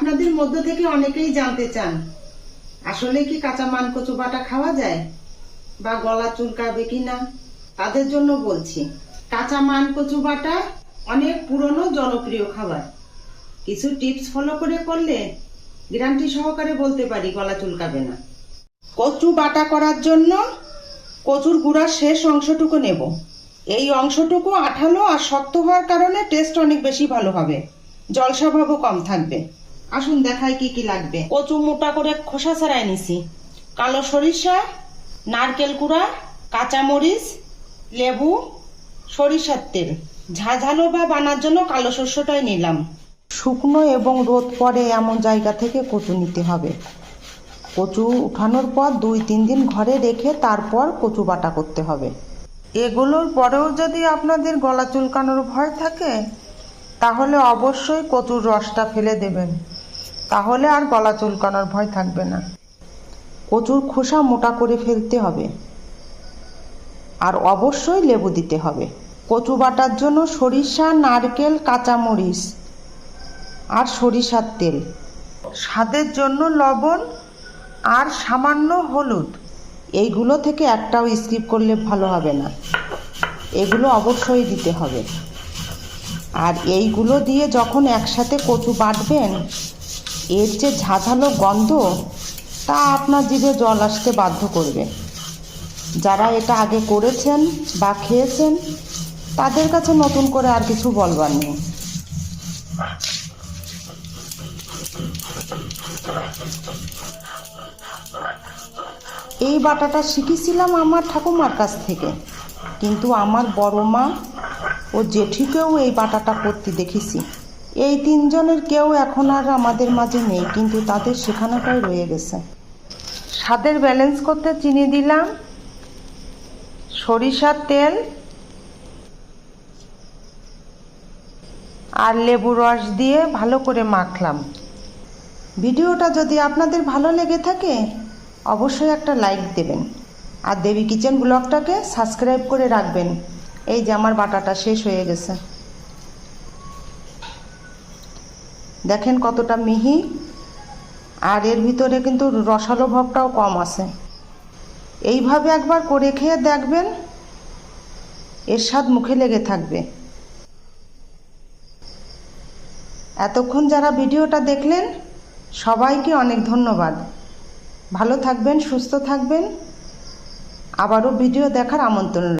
আপনাদের মধ্য থেকে অনেকেই জানতে চান আসলে কি কাঁচা মান কচু বাটা খাওয়া যায় বা গলা চুলকাবে কিনা, তাদের জন্য বলছি। কাঁচা মান কচু বাটা অনেক পুরনো জনপ্রিয় খাবার। কিছু টিপস ফলো করলে গ্যারান্টি সহকারে বলতে পারি গলা চুলকাবে না। কচু বাটা করার জন্য কচুর গুঁড়ার শেষ অংশটুকু নেব। এই অংশটুকু আঠালো আর শক্ত হওয়ার কারণে টেস্ট অনেক বেশি ভালো হবে, জলস্বভাবও কম থাকবে। আসুন দেখাই কি কি লাগবে। কচু মোটা করে খোসা ছাড়াই নিছি, কালো সরিষা, নারকেল কুড়া, কাঁচামরিচ, লেবু, সরিষার তেল। ঝাঝালো বা বানার জন্য কালো শস্যটাই নিলাম। শুকনো এবং রোদ পড়ে এমন জায়গা থেকে কচু নিতে হবে। কচু উঠানোর পর 2-3 দিন ঘরে রেখে তারপর কচু বাটা করতে হবে। এগুলোর পরেও যদি আপনাদের গলা চুলকানোর ভয় থাকে তাহলে অবশ্যই কচুর রসটা ফেলে দেবেন, তাহলে আর গলা চুলকানোর ভয় থাকবে না। কচুর খোসা মোটা করে ফেলতে হবে আর অবশ্যই লেবু দিতে হবে। কচু বাটার জন্য সরিষা, নারকেল, কাঁচামরিচ আর সরিষার তেল, স্বাদের জন্য লবণ আর সামান্য হলুদ। এইগুলো থেকে একটাও স্কিপ করলে ভালো হবে না, এগুলো অবশ্যই দিতে হবে। আর এইগুলো দিয়ে যখন একসাথে কচু বাটবেন, এর যে ঝাঁঝালো গন্ধ তা আপনার জিভে জল আসতে বাধ্য করবে। যারা এটা আগে করেছেন বা খেয়েছেন তাদের কাছে নতুন করে আর কিছু বলবার নেই। এই বাটাটা শিখেছিলাম আমার ঠাকুমার কাছ থেকে, কিন্তু আমার বড় মা ও জেঠিকেও এই বাটাটা করতে দেখেছি। এই 3 জনের কেউ এখন আর আমাদের মাঝে নেই, কিন্তু তাদের শেখানোটাই রয়ে গেছে। স্বাদের ব্যালেন্স করতে চিনি দিলাম, সরিষার তেল আর লেবু রস দিয়ে ভালো করে মাখলাম। ভিডিওটা যদি আপনাদের ভালো লেগে থাকে অবশ্যই একটা লাইক দেবেন আর দেবী কিচেন ব্লগটাকে সাবস্ক্রাইব করে রাখবেন। এই যে আমার বাটাটা শেষ হয়ে গেছে, দেখেন কতটা মিহি, আর এর ভিতরে কিন্তু রসালো ভাবটাও কম আছে। এইভাবে একবার করে খেয়ে দেখবেন, এর স্বাদ মুখে লেগে থাকবে। এতক্ষণ যারা ভিডিওটা দেখলেন সবাইকে অনেক ধন্যবাদ। ভালো থাকবেন, সুস্থ থাকবেন। আবারও ভিডিও দেখার আমন্ত্রণ।